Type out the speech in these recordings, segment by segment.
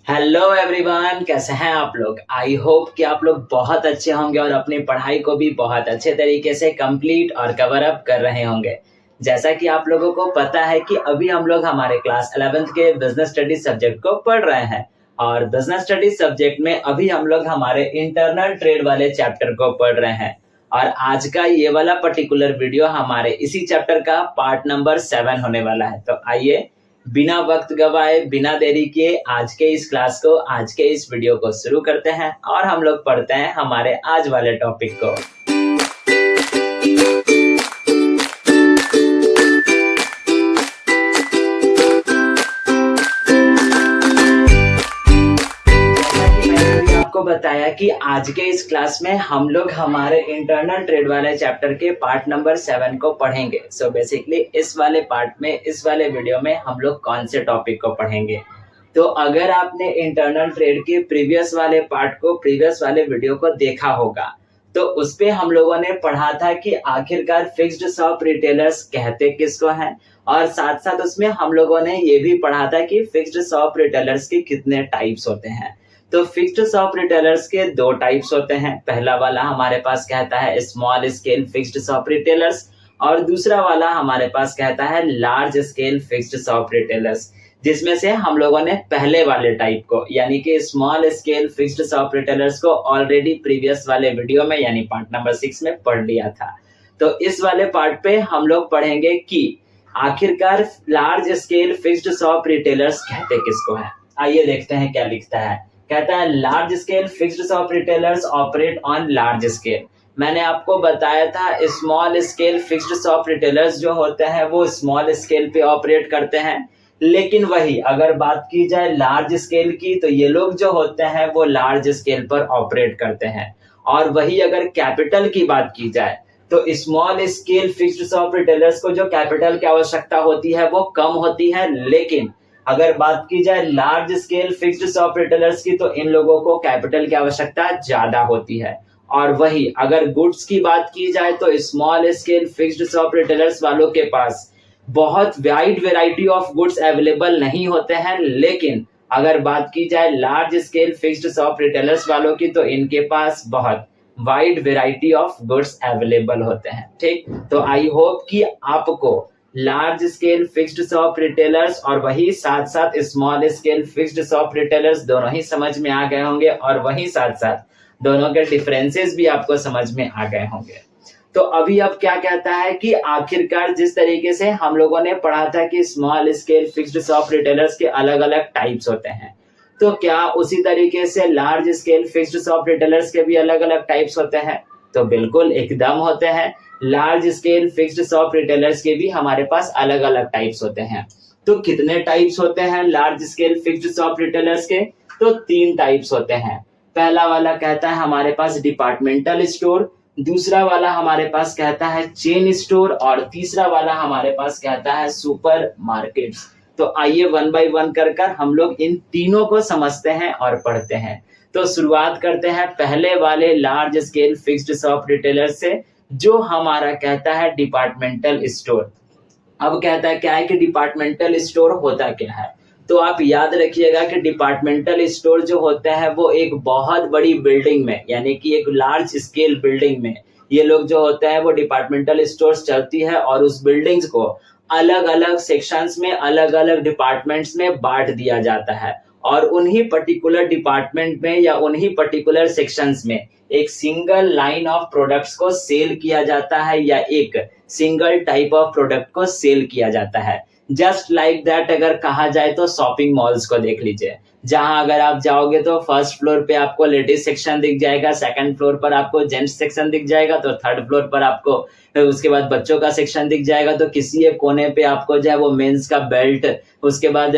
Hello everyone, कैसे हैं आप लोग। आई होप कि आप लोग बहुत अच्छे होंगे और अपनी पढ़ाई को भी बहुत अच्छे तरीके से कंप्लीट और कवर अप कर रहे होंगे। जैसा कि आप लोगों को पता है कि अभी हम लोग हमारे क्लास 11th के बिजनेस स्टडीज सब्जेक्ट को पढ़ रहे हैं और बिजनेस स्टडीज सब्जेक्ट में अभी हम लोग हमारे इंटरनल ट्रेड वाले चैप्टर को पढ़ रहे हैं। और आज का ये वाला पर्टिकुलर वीडियो हमारे इसी चैप्टर का पार्ट नंबर 7 होने वाला है। तो आइए बिना वक्त गवाए, बिना देरी किए आज के इस क्लास को, आज के इस वीडियो को शुरू करते हैं और हम लोग पढ़ते हैं हमारे आज वाले टॉपिक को। आपको बताया कि आज के इस क्लास में हम लोग हमारे इंटरनल ट्रेड वाले चैप्टर के पार्ट नंबर 7 को पढ़ेंगे। सो बेसिकली इस वाले पार्ट में, इस वाले वीडियो में हम लोग कौन से टॉपिक को पढ़ेंगे। तो अगर आपने इंटरनल ट्रेड के प्रीवियस वाले पार्ट को, प्रीवियस वाले वीडियो को देखा होगा तो उस पे हम लोगों ने पढ़ा था कि आखिरकार फिक्स्ड शॉप रिटेलर्स कहते किसको हैं, और साथ साथ उसमें हम लोगों ने ये भी पढ़ा था कि फिक्स्ड शॉप रिटेलर्स के कितने टाइप्स होते हैं। तो फिक्स्ड शॉप रिटेलर्स के दो टाइप्स होते हैं। पहला वाला हमारे पास कहता है small scale fixed shop retailers और दूसरा वाला हमारे पास कहता है large scale fixed shop retailers, जिसमें से हम लोगों ने पहले वाले टाइप को यानी कि small scale fixed shop retailers को ऑलरेडी प्रीवियस वाले वीडियो में यानी पार्ट नंबर 6 में पढ़ लिया था। तो इस वाले पार्ट पे हम लोग पढ़ेंगे कि आखिरकार large scale fixed shop retailers कहते किसको है। आइए देखते हैं क्या लिखता है। कहता है large scale fixed shop retailers operate on large scale. मैंने आपको बताया था small scale fixed shop retailers जो होते हैं वो स्मॉल स्केल पे ऑपरेट करते हैं, लेकिन वही अगर बात की जाए लार्ज स्केल की तो ये लोग जो होते हैं वो लार्ज स्केल पर ऑपरेट करते हैं। और वही अगर कैपिटल की बात की जाए तो small scale fixed shop retailers को जो कैपिटल की आवश्यकता होती है वो कम होती है, लेकिन अगर बात की जाए large scale fixed shop retailers की तो इन लोगों को कैपिटल की आवश्यकता ज्यादा होती है। और वही अगर गुड्स की बात की जाए तो small scale fixed shop retailers वालों के पास बहुत wide variety of goods available नहीं होते हैं, लेकिन अगर बात की जाए large scale fixed shop retailers वालों की तो इनके पास बहुत wide variety of goods available होते हैं। ठीक, तो आई होप कि आपको large scale fixed shop retailers और वही साथ साथ small scale fixed shop retailers दोनों ही समझ में आ गए होंगे और वही साथ साथ दोनों के डिफरेंसेस भी आपको समझ में आ गए होंगे। तो अभी अब क्या कहता है कि आखिरकार जिस तरीके से हम लोगों ने पढ़ा था कि small scale fixed shop retailers के अलग अलग टाइप्स होते हैं, तो क्या उसी तरीके से large scale fixed shop retailers के भी अलग अलग टाइप्स होते हैं? तो बिल्कुल एकदम होते हैं। Large scale fixed shop retailers के भी हमारे पास अलग अलग टाइप्स होते हैं। तो कितने टाइप्स होते हैं large scale fixed shop retailers के? तो 3 टाइप्स होते हैं। पहला वाला कहता है हमारे पास डिपार्टमेंटल स्टोर, दूसरा वाला हमारे पास कहता है चेन स्टोर और तीसरा वाला हमारे पास कहता है सुपर मार्केट्स। तो आइए वन बाय वन कर हम लोग इन तीनों को समझते हैं और पढ़ते हैं। तो शुरुआत करते हैं पहले वाले large scale fixed shop retailer से, जो हमारा कहता है डिपार्टमेंटल स्टोर। अब कहता है क्या है कि डिपार्टमेंटल स्टोर होता क्या है। तो आप याद रखिएगा कि डिपार्टमेंटल स्टोर जो होता है वो एक बहुत बड़ी बिल्डिंग में यानी कि एक लार्ज स्केल बिल्डिंग में ये लोग जो होते हैं वो डिपार्टमेंटल स्टोर्स चलती है और उस बिल्डिंग्स को अलग अलग सेक्शंस में, अलग अलग डिपार्टमेंट्स में बांट दिया जाता है और उन्हीं पर्टिकुलर डिपार्टमेंट में या उन्हीं पर्टिकुलर सेक्शंस में एक सिंगल लाइन ऑफ प्रोडक्ट्स को सेल किया जाता है या एक सिंगल टाइप ऑफ प्रोडक्ट को सेल किया जाता है। जस्ट लाइक दैट अगर कहा जाए तो शॉपिंग मॉल्स को देख लीजिए, जहां अगर आप जाओगे तो फर्स्ट फ्लोर पे आपको लेडीज सेक्शन दिख जाएगा, सेकंड फ्लोर पर आपको जेंट्स सेक्शन दिख जाएगा, तो थर्ड फ्लोर पर आपको उसके बाद बच्चों का सेक्शन दिख जाएगा, तो किसी एक कोने पे आपको जो है वो मेंस का बेल्ट, उसके बाद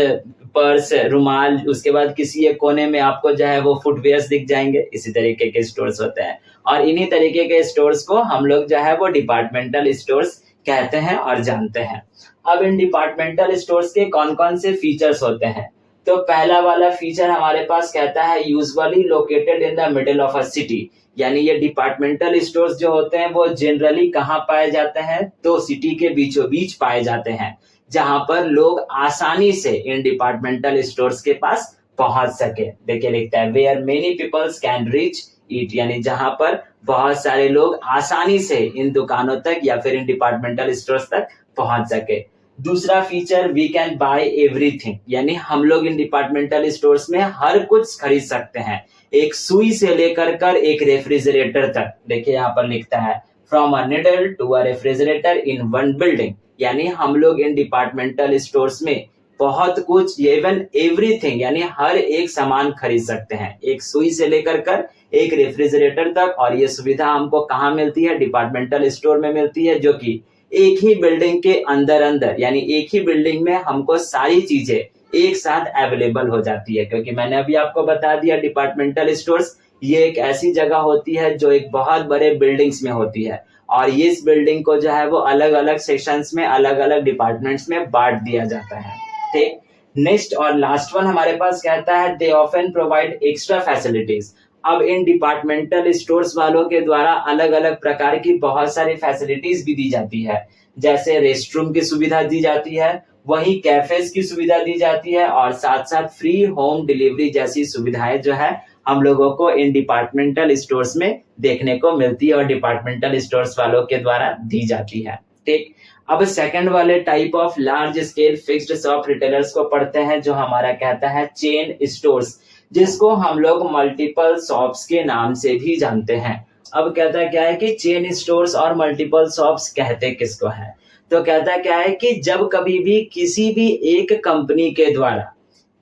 पर्स, रुमाल, उसके बाद किसी एक कोने में आपको जो है वो फुटवेयर्स दिख जाएंगे। इसी तरीके के स्टोर्स होते हैं और इन्हीं तरीके के स्टोर्स को हम लोग जो है वो डिपार्टमेंटल स्टोर्स कहते हैं और जानते हैं। अब इन डिपार्टमेंटल स्टोर्स के कौन कौन से फीचर्स होते हैं? तो पहला वाला फीचर हमारे पास कहता है usually located in the middle of a city, यानी ये डिपार्टमेंटल स्टोर्स जो होते हैं वो जनरली कहाँ पाए जाते हैं? तो सिटी के बीचों बीच पाए जाते हैं, जहां पर लोग आसानी से इन डिपार्टमेंटल स्टोर्स के पास पहुंच सके। देखिए लिखता है where many peoples can reach it, यानी जहां पर बहुत सारे लोग आसानी से इन दुकानों तक या फिर इन डिपार्टमेंटल स्टोर्स तक पहुंच सके। दूसरा feature we can buy everything, यानी हम लोग इन डिपार्टमेंटल स्टोर्स में हर कुछ खरीद सकते हैं, एक सुई से लेकर कर एक रेफ्रिजरेटर तक। देखिए यहाँ पर लिखता है from a needle to a refrigerator in one building, यानी हम लोग इन डिपार्टमेंटल स्टोर्स में बहुत कुछ इवन एवरीथिंग यानी हर एक सामान खरीद सकते हैं, एक सुई से लेकर कर एक रेफ्रिजरेटर तक। और ये सुविधा हमको कहाँ मिलती है? डिपार्टमेंटल स्टोर में मिलती है, जो कि एक ही बिल्डिंग के अंदर अंदर यानी एक ही बिल्डिंग में हमको सारी चीजें एक साथ अवेलेबल हो जाती है। क्योंकि मैंने अभी आपको बता दिया डिपार्टमेंटल स्टोर्स ये एक ऐसी जगह होती है जो एक बहुत बड़े बिल्डिंग्स में होती है, और ये इस बिल्डिंग को जो है वो अलग अलग सेक्शंस में अलग अलग डिपार्टमेंट्स में बांट दिया जाता है। ठीक, नेक्स्ट और लास्ट वन हमारे पास कहता है they often provide extra facilities. अब इन डिपार्टमेंटल स्टोर्स वालों के द्वारा अलग अलग प्रकार की बहुत सारी फैसिलिटीज भी दी जाती है, जैसे रेस्टरूम की सुविधा दी जाती है, वहीं कैफेज की सुविधा दी जाती है, और साथ साथ फ्री होम डिलीवरी जैसी सुविधाएं जो है हम लोगों को इन डिपार्टमेंटल स्टोर्स में देखने को मिलती है और डिपार्टमेंटल स्टोर्स वालों के द्वारा दी जाती है। ठीक, अब सेकंड वाले type of large scale fixed shop retailers को पढ़ते हैं, जो हमारा कहता है चेन स्टोर्स, जिसको हम लोग मल्टीपल शॉप्स के नाम से भी जानते हैं। अब कहता क्या है कि चेन स्टोर्स और मल्टीपल शॉप्स कहते किसको है? तो कहता क्या है कि जब कभी भी किसी भी एक कंपनी के द्वारा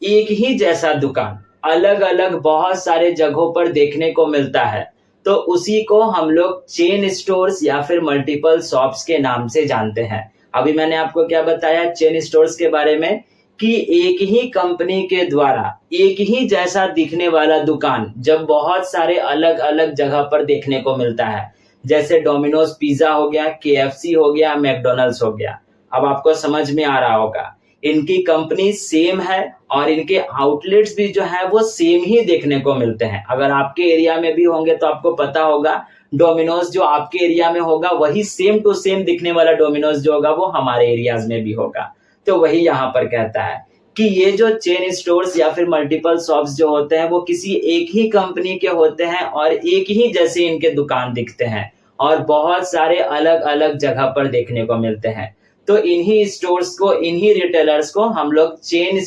एक ही जैसा दुकान अलग अलग बहुत सारे जगहों पर देखने को मिलता है, तो उसी को हम लोग चेन स्टोर्स या फिर मल्टीपल शॉप्स के नाम से जानते हैं। अभी मैंने आपको क्या बताया चेन स्टोर्स के बारे में, कि एक ही कंपनी के द्वारा एक ही जैसा दिखने वाला दुकान जब बहुत सारे अलग अलग जगह पर देखने को मिलता है, जैसे डोमिनोज पिज्जा हो गया, KFC हो गया, मैकडोनल्ड्स हो गया। अब आपको समझ में आ रहा होगा इनकी कंपनी सेम है और इनके आउटलेट्स भी जो है वो सेम ही देखने को मिलते हैं। अगर आपके एरिया में भी होंगे तो आपको पता होगा डोमिनोज जो आपके एरिया में होगा वही सेम टू सेम दिखने वाला डोमिनोज जो होगा वो हमारे एरियाज में भी होगा। तो वही यहाँ पर कहता है कि ये जो चेन स्टोर्स या फिर मल्टीपल शॉप्स जो होते हैं वो किसी एक ही कंपनी के होते हैं और एक ही जैसे इनके दुकान दिखते हैं और बहुत सारे अलग अलग जगह पर देखने को मिलते हैं। तो इन्हीं स्टोर्स को, इन्हीं रिटेलर्स को हम लोग चेन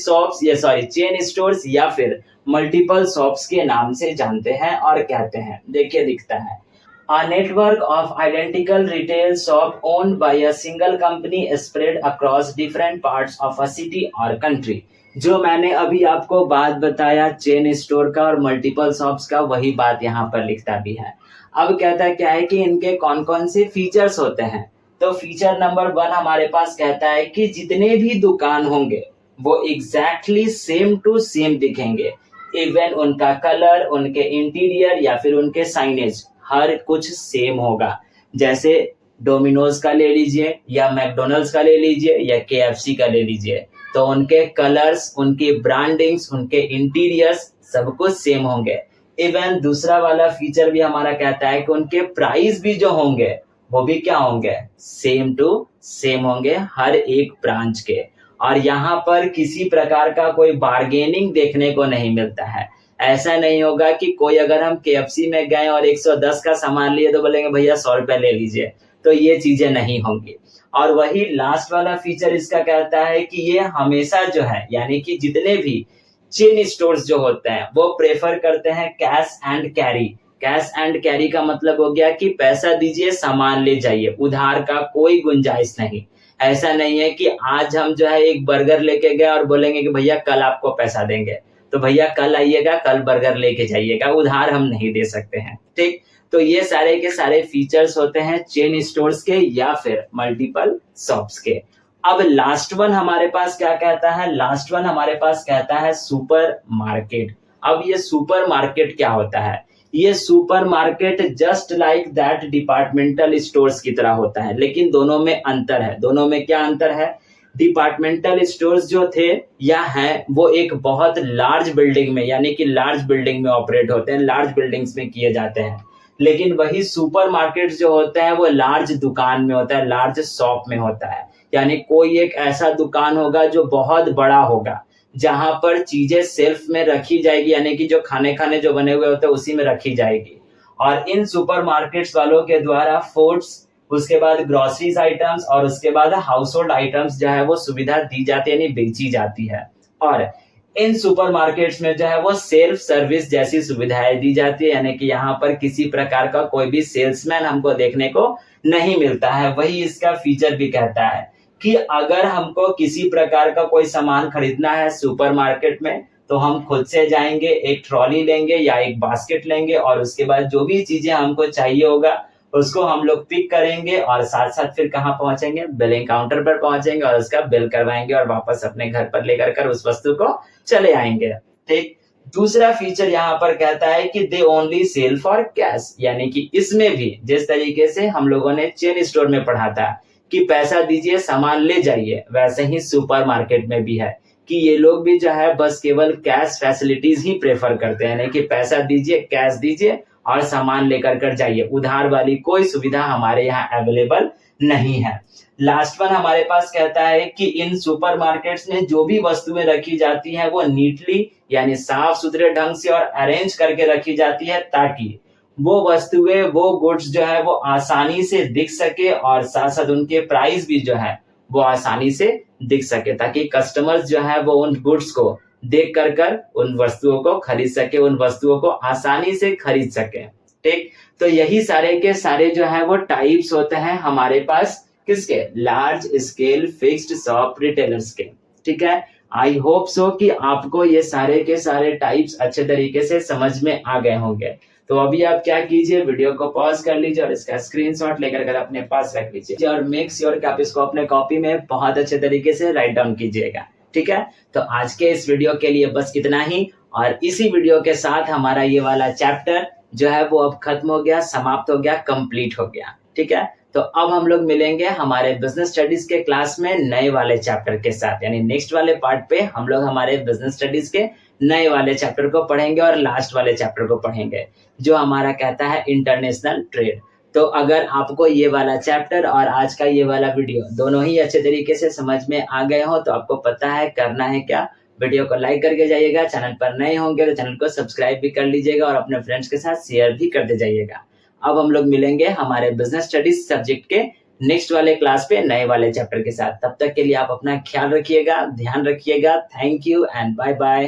स्टोर्स या फिर मल्टीपल शॉप्स के नाम से जानते हैं और कहते हैं। देखिए दिखता है A network of identical retail shop owned by a single company spread across different parts of a city or country। जो मैंने अभी आपको बात बताया चेन स्टोर का और मल्टीपल शॉप्स का, वही बात यहाँ पर लिखता भी है। अब कहता क्या है कि इनके कौन कौन से फीचर्स होते हैं। तो फीचर नंबर 1 हमारे पास कहता है कि जितने भी दुकान होंगे वो एग्जैक्टली सेम टू सेम दिखेंगे, इवन उनका कलर, उनके इंटीरियर या फिर उनके साइनेज हर कुछ सेम होगा। जैसे डोमिनोज का ले लीजिए या मैकडोनल्ड्स का ले लीजिए या KFC का ले लीजिए, तो उनके कलर्स, उनकी ब्रांडिंग्स, उनके इंटीरियर्स सब कुछ सेम होंगे। इवन दूसरा वाला फीचर भी हमारा कहता है कि उनके प्राइस भी जो होंगे वो भी क्या होंगे, सेम टू सेम होंगे हर एक ब्रांच के। और यहाँ पर किसी प्रकार का कोई बार्गेनिंग देखने को नहीं मिलता है। ऐसा नहीं होगा कि कोई अगर हम KFC में गए और 110 का सामान लिए तो बोलेंगे भैया 100 रुपए ले लीजिए, तो ये चीजें नहीं होंगी। और वही लास्ट वाला फीचर इसका कहता है कि ये हमेशा जो है यानी कि जितने भी चेन स्टोर्स जो होते हैं वो प्रेफर करते हैं cash and carry. Cash and carry का मतलब हो गया कि पैसा दीजिए सामान ले जाइए, उधार का कोई गुंजाइश नहीं। ऐसा नहीं है कि आज हम जो है एक बर्गर लेके गए और बोलेंगे कि भैया कल आपको पैसा देंगे, तो भैया कल आइएगा, कल बर्गर लेके जाइएगा, उधार हम नहीं दे सकते हैं। ठीक, तो ये सारे के सारे फीचर्स होते हैं चेन स्टोर्स के या फिर मल्टीपल शॉप्स के। अब लास्ट वन हमारे पास क्या कहता है? लास्ट वन हमारे पास कहता है सुपर मार्केट। अब ये सुपर मार्केट क्या होता है? ये super market just like that departmental stores की तरह होता है, लेकिन दोनों में अंतर है। दोनों में क्या अंतर है? डिपार्टमेंटल स्टोर्स जो थे या हैं वो एक बहुत लार्ज बिल्डिंग में यानी कि लार्ज बिल्डिंग में ऑपरेट होते हैं, लार्ज बिल्डिंग्स में किए जाते हैं। लेकिन वही सुपर मार्केट जो होते हैं वो लार्ज दुकान में होता है, लार्ज शॉप में होता है। यानी कोई एक ऐसा दुकान होगा जो बहुत बड़ा होगा, जहां पर चीजें सेल्फ में रखी जाएगी, यानी कि जो खाने जो बने हुए होते हैं उसी में रखी जाएगी। और इन सुपरमार्केट्स वालों के द्वारा फूड्स, उसके बाद ग्रोसरीज आइटम्स और उसके बाद हाउस होल्ड आइटम्स जो है वो सुविधा दी जाती है, यानी बेची जाती है। और इन सुपरमार्केट्स में जो है वो सेल्फ सर्विस जैसी सुविधाएं दी जाती है, यानी कि यहाँ पर किसी प्रकार का कोई भी सेल्समैन हमको देखने को नहीं मिलता है। वही इसका फीचर भी कहता है कि अगर हमको किसी प्रकार का कोई सामान खरीदना है सुपरमार्केट में, तो हम खुद से जाएंगे, एक ट्रॉली लेंगे या एक बास्केट लेंगे और उसके बाद जो भी चीजें हमको चाहिए होगा उसको हम लोग पिक करेंगे और साथ साथ फिर कहाँ पहुंचेंगे, बिलिंग काउंटर पर पहुंचेंगे और उसका बिल करवाएंगे और वापस अपने घर पर लेकर कर उस वस्तु को चले आएंगे। ठीक। दूसरा फीचर यहाँ पर कहता है कि they only sell for cash, यानी कि इसमें भी जिस तरीके से हम लोगों ने चेन स्टोर में पढ़ा था कि पैसा दीजिए सामान ले जाइए, वैसे ही सुपरमार्केट में भी है कि ये लोग भी जो है बस केवल कैश फैसिलिटीज ही प्रेफर करते हैं, यानी कि पैसा दीजिए, कैश दीजिए और सामान लेकर कर जाइए। उधार वाली कोई सुविधा हमारे यहाँ अवेलेबल नहीं है। लास्ट वन हमारे पास कहता है कि इन सुपरमार्केट्स में जो भी वस्तुएं रखी जाती हैं वो नीटली, यानी साफ सुथरे ढंग से और अरेंज करके रखी जाती है, ताकि वो वस्तुएं, वो गुड्स जो है वो आसानी से दिख सके और साथ साथ उनके प्राइस भी जो है वो आसानी से दिख सके, ताकि कस्टमर्स जो है वो उन गुड्स को देख कर उन वस्तुओं को खरीद सके, उन वस्तुओं को आसानी से खरीद सके। ठीक। तो यही सारे के सारे जो है वो टाइप्स होते हैं हमारे पास किसके, large scale fixed shop retailers के। ठीक है। आई होप सो कि आपको ये सारे के सारे टाइप्स अच्छे तरीके से समझ में आ गए होंगे। तो अभी आप क्या कीजिए, वीडियो को पॉज कर लीजिए और इसका स्क्रीनशॉट लेकर कर अपने पास रख लीजिए और मेक श्योर कि आप इसको अपने कॉपी में बहुत अच्छे तरीके से राइट डाउन कीजिएगा। ठीक है। तो आज के इस वीडियो के लिए बस इतना ही, और इसी वीडियो के साथ हमारा ये वाला चैप्टर जो है वो अब खत्म हो गया, समाप्त हो गया, कंप्लीट हो गया। ठीक है। तो अब हम लोग मिलेंगे हमारे बिजनेस स्टडीज के क्लास में नए वाले चैप्टर के साथ, यानी नेक्स्ट वाले पार्ट पे हम लोग हमारे बिजनेस स्टडीज के नए वाले चैप्टर को पढ़ेंगे और लास्ट वाले चैप्टर को पढ़ेंगे जो हमारा कहता है इंटरनेशनल ट्रेड। तो अगर आपको ये वाला चैप्टर और आज का ये वाला वीडियो दोनों ही अच्छे तरीके से समझ में आ गए हो, तो आपको पता है करना है क्या, वीडियो को लाइक करके जाइएगा, चैनल पर नए होंगे तो चैनल को सब्सक्राइब भी कर लीजिएगा और अपने फ्रेंड्स के साथ शेयर भी करते जाइएगा। अब हम लोग मिलेंगे हमारे बिजनेस स्टडीज सब्जेक्ट के नेक्स्ट वाले क्लास पे नए वाले चैप्टर के साथ। तब तक के लिए आप अपना ख्याल रखिएगा, ध्यान रखिएगा। Thank you and bye bye.